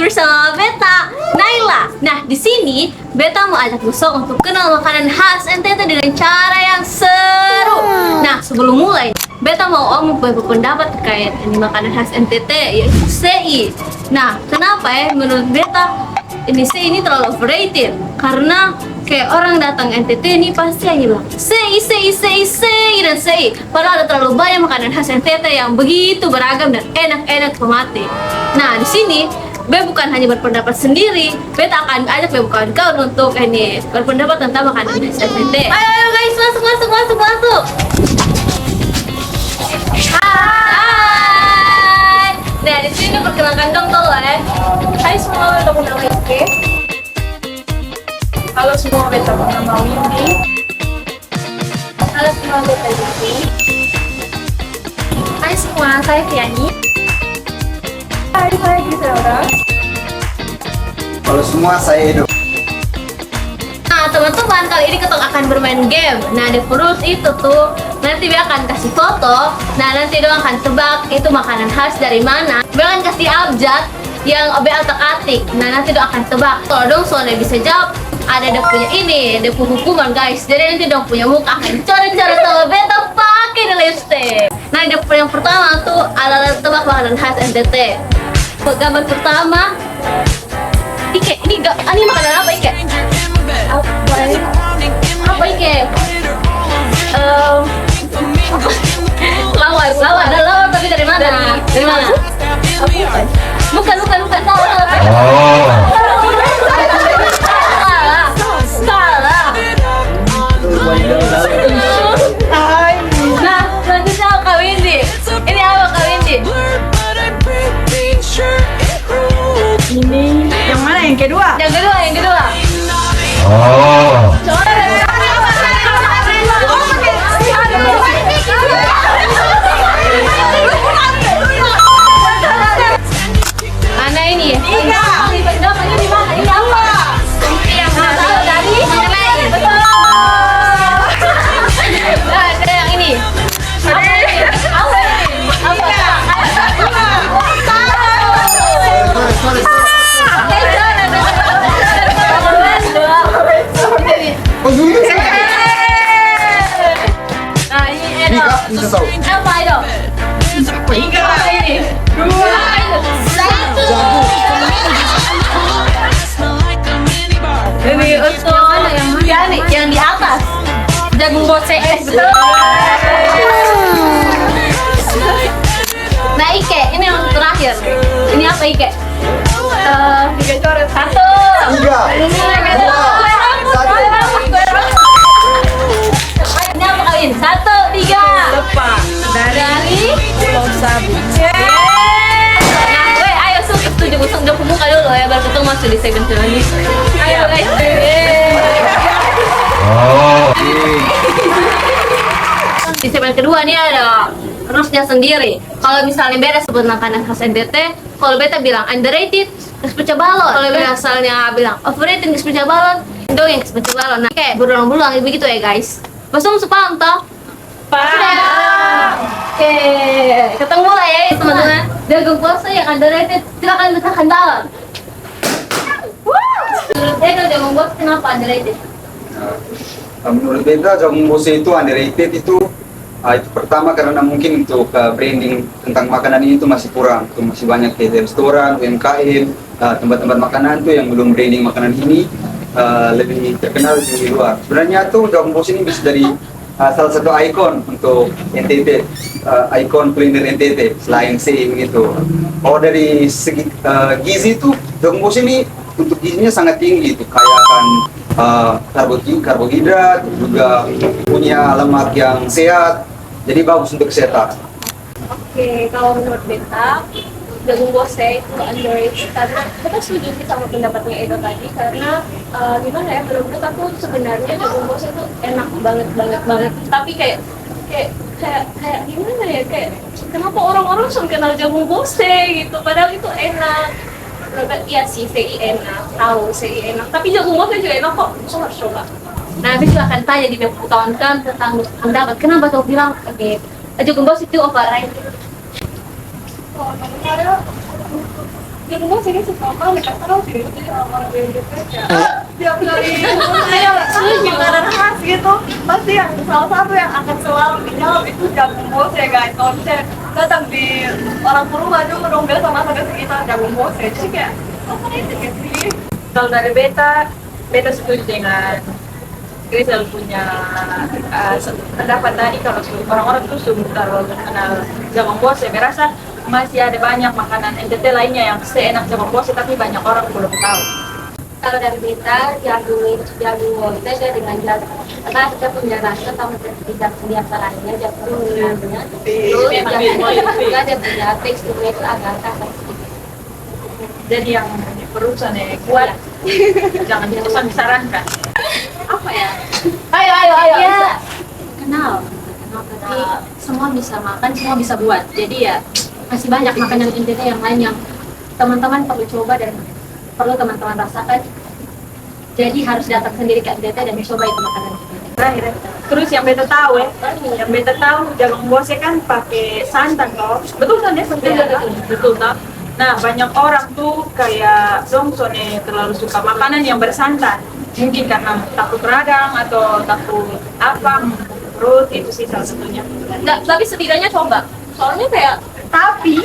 bersama Beta, Naila. Nah, di sini Beta mau ajak Gusok untuk kenal makanan khas NTT dengan cara yang seru. Nah, sebelum mulai, Beta mau berpendapat terkait ini makanan khas NTT yaitu sei. Nah, kenapa ya? Menurut Beta ini sei ini terlalu overrated karena kayak orang datang NTT ini pasti hanya bilang sei dan sei. Padahal ada terlalu banyak makanan khas NTT yang begitu beragam dan enak-enak pemati. Nah, di sini Be bukan hanya berpendapat sendiri, Beta akan ajak Be bukan kau untuk ini berpendapat tentang makanan khas NTT. Ayo guys, masuk. Hai. Nah, di sini perkenalkan dong tau lah ya. Hai semua, aku nama Ike. Halo semua, Beta nama Windy. Halo semua, Beta Yuki. Hai semua, saya Tiani. Hai, saya Giselda. Halo semua, saya Edo. Nah, teman-teman, kali ini kita akan bermain game. Nah, di perut itu tuh nanti dia akan kasih foto. Nah, nanti dia akan tebak itu makanan khas dari mana. Dia akan kasih abjad yang Obe otak-atik. Nah, nanti dia akan tebak. Kalau dong soalnya bisa jawab, ada dia punya ini, dia punya hukuman guys. Jadi nanti dong punya muka akan cara-cara sama Beta pakai di lipstick. Nah, dia yang pertama tuh adalah tebak makanan khas NTT. Gambar pertama, Ike, ini makanan apa Ike? Apa Ike? Lawar tapi dari mana? Dari mana? Bukan. Salah. Nah, selanjutnya Kak Windy. Ini apa Kak Windy? Ini yang mana? Yang kedua? Yang kedua. Mana ini? Ini apa? Ini apa? Yang tahu dari mana lagi? Betul. Nah, ada yang ini. Apa ini? Nah, ini Edo. Bisa tahu. Apa Edo? Apa ini? Satu. Ini untuk yang di atas. Jagung bose. Betul. Nah, Ike, ini yang terakhir. Ini apa Ike? Tiga coret. Satu. Tiga. Ini apa kalian? 1, 3. Tepat. Dari Pulau Sabu. Nah, ayo setuju busuk udah muka dulu ya, baru kita masuk di segmen selanjutnya. Ayo guys. Di segmen kedua nih ada rusnya sendiri. Kalau misalnya Beta sebut makanan khas NTT, kalau Beta bilang underrated, gas pecah balon. Kalau misalnya bilang overrated, gas pecah balon, dong yang gas pecah balon. Nah, kayak berulang-ulang begitu ya guys. Pasung sepaham toh? Oke, ketemu lah ya teman-teman. Jagung puasa yang underrated, silakan pecahkan balon. Menurut Edo jagung puasa kenapa underrated? Menurut Beta, jagung bose itu underrated itu pertama karena mungkin untuk branding tentang makanan ini itu masih kurang. Itu masih banyak kayak restoran, UMKM, tempat-tempat makanan tuh yang belum branding makanan ini lebih terkenal di luar. Sebenarnya tuh jagung bose ini bisa dari salah satu ikon untuk NTT, ikon kuliner NTT selain sei gitu. Kalau dari segi gizi tuh jagung bose ini untuk gizinya sangat tinggi, itu kaya akan karbohidrat, juga punya lemak yang sehat, jadi bagus untuk kesehatan. Oke, kalau menurut Beta, jagung bose itu underrated karena kita setuju sih sama pendapatnya Edo tadi karena gimana ya, menurut aku sebenarnya jagung bose itu enak banget. Tapi kayak gimana ya, kayak kenapa orang-orang langsung kenal jagung bose gitu, padahal itu enak. Iya sih, VI enak, tahu VI enak, tapi jagung bose juga enak kok, so harus coba. Nah, habis akan tanya di kawan-kawan tentang pendapat. Kenapa kau bilang jagung bose itu overrated? Jagung bose ini suka banget karena sih jadi orang-orang yang bekerja tiap kali saya makanan khas gitu pasti yang salah satu yang akan selalu dijawab itu jagung bose guys. Kalau misalnya datang di orang rumah juga dong biasa masak sekitar jagung bose jadi kayak apa itu sih. Kalau dari beta setuju dengan Rizal punya pendapat tadi kalau orang-orang tuh sudah terlalu kenal jagung bose. Berasa masih ada banyak makanan NTT lainnya yang seenak jagung bose tapi banyak orang belum tahu. Kalau dari beta, jagung bose dia dengan jagung karena kita punya rasa sama seperti jagung biasa lainnya, jagung lainnya. Terus jagung bose juga dia punya teksturnya itu agak kasar sedikit. Jadi yang perusahaan kuat jangan dipesan disarankan. Apa ya? Ayo. Ya, kenal tapi semua bisa makan, semua bisa buat. Jadi ya masih banyak makanan NTT yang lain yang teman-teman perlu coba dan perlu teman-teman rasakan. Jadi harus datang sendiri ke NTT dan coba itu makanan. Terakhir. Terus yang beta tahu jagung bose kan pakai santan toh. Betul kan ya? Betul toh. Nah, banyak orang tuh kayak Zongsone terlalu suka makanan yang bersantan. Mungkin karena takut radang atau takut apa, perut itu sih salah satunya. Enggak, tapi setidaknya coba. Soalnya kayak Tapi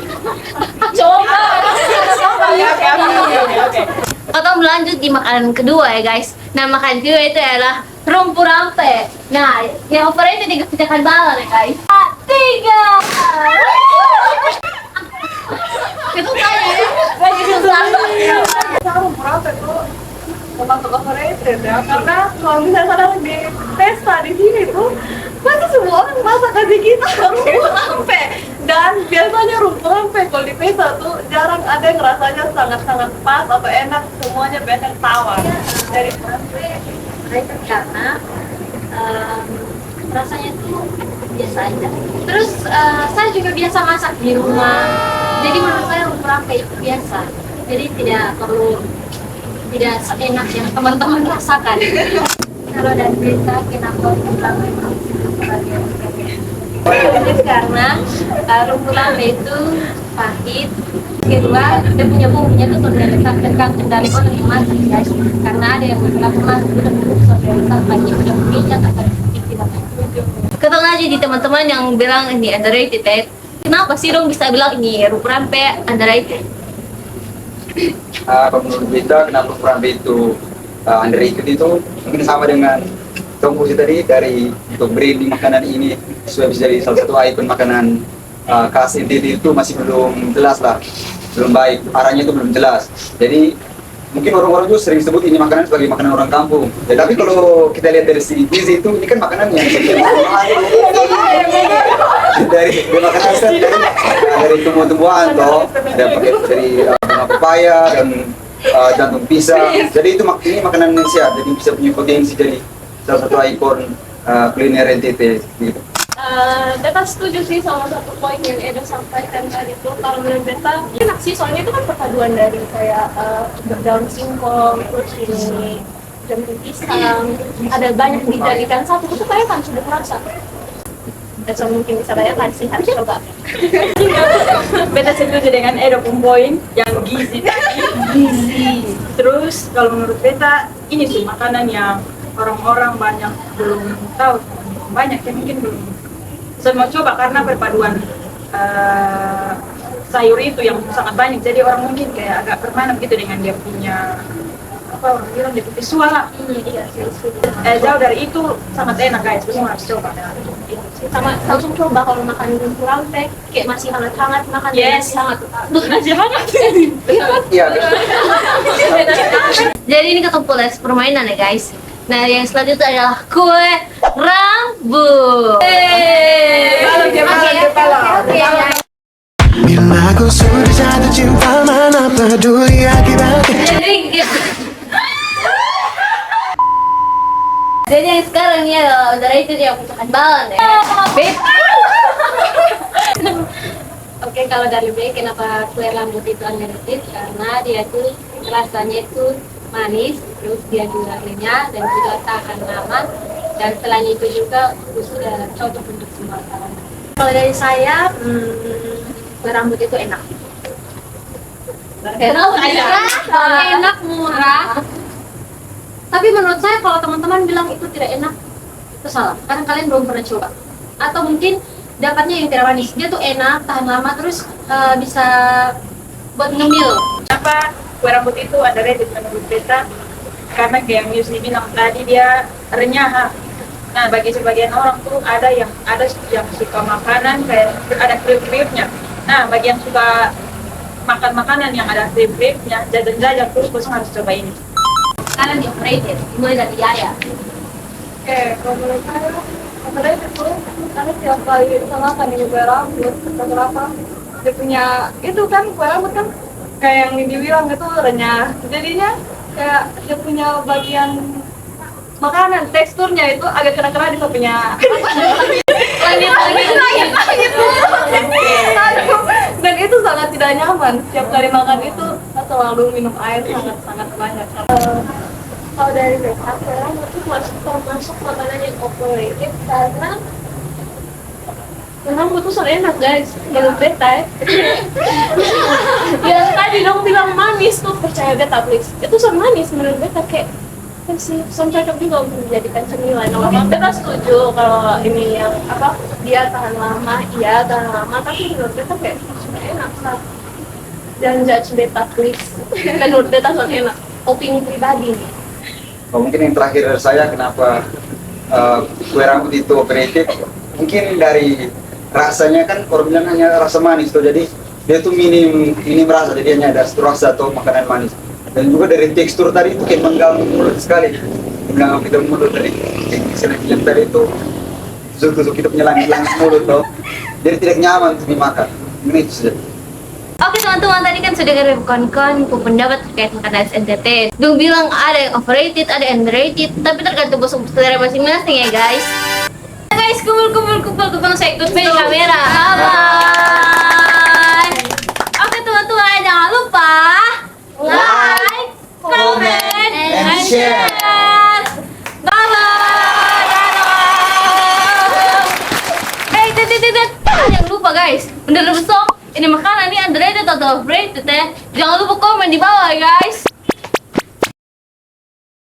coba. Oke. Atau melanjut di makanan kedua ya guys. Nah, makanan kedua itu adalah rumpur rampe. Nah, yang overrated tiga pecahkan bala ya guys. Tiga. Itu saya ya. Lagi susah. Sarung berapa tuh? Termasuk overrated ya, karena kalau misalnya kadang di pesta di sini tuh pasti semua orang masak kasih kita rumput rampe dan biasanya rumput rampe kalau di pesta tuh jarang ada yang rasanya sangat-sangat pas atau enak, semuanya banyak tawar dari Overrated karena rasanya tuh biasa aja. Terus saya juga biasa masak di rumah. Jadi menurut saya rumpur rampe itu biasa. Jadi tidak seenak yang teman-teman rasakan. Kalau dari beta kenapa rumpur rampe karena rumpur rampe itu pahit. Kedua, dia punya bumbunya tuh terdekat kendali orang yang masak guys. Karena ada yang beberapa masak itu terdekat banyak yang minyak atau tidak. Ketemu aja di teman-teman yang bilang ini underrated ya. Kenapa sih dong bisa bilang ini rumpur rampe underrated? Menurut beta kenapa rampe itu underrated itu mungkin sama dengan Tongkusi tadi dari untuk branding makanan ini supaya bisa jadi salah satu ikon makanan khas NTT itu masih belum jelas lah, belum baik, arahnya itu belum jelas. Jadi mungkin orang-orang tuh sering sebut ini makanan sebagai makanan orang kampung. Ya, tapi kalau kita lihat dari segi gizi itu ini kan makanan yang dari makanan dari tumbuh-tumbuhan toh, ada pakai dari bunga pepaya dan jantung pisang. Jadi itu ini makanan yang sehat, jadi bisa punya potensi jadi salah satu ikon kuliner NTT gitu. Beta setuju sih sama satu poin yang Edo sampaikan tadi tuh. Kalau menurut beta enak sih, soalnya itu kan perpaduan dari kayak daun singkong, terus ini jantung pisang, ada banyak dijadikan satu, itu kayak kan sudah merasa. Dan so, mungkin bisa bayangkan sih, harus coba. Beta setuju dengan Edo poin yang gizi tadi. Gizi. Terus kalau menurut beta ini sih makanan yang orang-orang banyak belum tahu, banyak yang mungkin belum. Saya mau coba karena perpaduan sayur itu yang sangat banyak, jadi orang mungkin kayak agak permanen gitu dengan dia punya apa orang bilang dia punya visual lah. Iya, jauh dari itu sangat enak guys, semua harus coba. Sama langsung coba kalau makan rumpur rampe kayak masih hangat-hangat makan Yes. hangat. Masih hangat. Iya. Jadi ini ketumpulan permainan ya guys. Nah, yang selanjutnya adalah kue rambut. Bila aku sudah jatuh cinta mana peduli akibatnya. Jadi yang sekarang ini adalah udara itu yang pecahkan balon ya. Oke, kalau dari B, kenapa kue rambut itu underrated? Karena dia tuh rasanya itu manis, terus dia juga renyah dan juga tahan lama, dan selain itu juga sudah cocok untuk semua kalangan. Kalau dari saya, kue rambut itu enak. Enak, murah. Tapi menurut saya kalau teman-teman bilang itu tidak enak, itu salah. Karena kalian belum pernah coba. Atau mungkin dapatnya yang tidak manis. Dia tuh enak, tahan lama, terus bisa buat ngemil. Kenapa kue rambut itu underrated menurut beta? Karena kayak yang Yusni bilang tadi, dia renyah. Nah, bagi sebagian orang tuh ada yang suka makanan kayak ada kriuk-kriuknya. Nah, bagi yang suka makan makanan yang ada kriuk-kriuknya, jajan-jajan terus kosong harus coba ini. Karena dia overrated, mulai dari Yaya. Kalau menurut saya, underrated tuh karena tiap kali kita makan ini kue rambut, kenapa? Dia punya itu kan kue rambut kan kayak yang dibilang itu renyah. Jadinya kayak dia punya bagian makanan, teksturnya itu agak kena-kena di sampingnya. Dan itu sangat tidak nyaman. Setiap kali makan itu kita selalu minum air sangat banyak. Kalau dari beta, orang itu termasuk makanan yang overrated karena memang putusan enak guys, menurut beta ya. Yang tadi dong bilang manis tuh, percaya beta please. Itu son manis menurut beta kayak sih, son cocok juga untuk dijadikan cemilan. Beta setuju kalau ini yang apa, dia tahan lama, iya tahan lama, tapi menurut beta kayak sudah enak sah. Jangan judge beta please. Menurut beta son enak, opini pribadi nih. Mungkin yang terakhir dari saya, kenapa kue rambut itu overrated? Mungkin dari rasanya kan orang bilang hanya rasa manis tuh, jadi dia tuh minim rasa, jadi hanya ada rasa atau makanan manis. Dan juga dari tekstur tadi itu kayak mengganggu mulut sekali, mengganggu kita mulut tadi. Istilah film tadi itu tusuk-tusuk kita punya langit-langit mulut tuh, jadi tidak nyaman untuk dimakan. Ini itu saja. Oke teman-teman, tadi kan sudah ada kawan-kawan pendapat terkait makanan SNTT. Dung bilang ada yang overrated, ada yang underrated, tapi tergantung selera masing-masing ya guys. Guys, kumpul, saya ikut main kamera. Bye. Oke teman-teman, jangan lupa like, comment, and share. Bye bye. Tidak. Jangan lupa guys, bener besok. Ini makanan ini underrated atau overrated ya? Jangan lupa komen di bawah guys.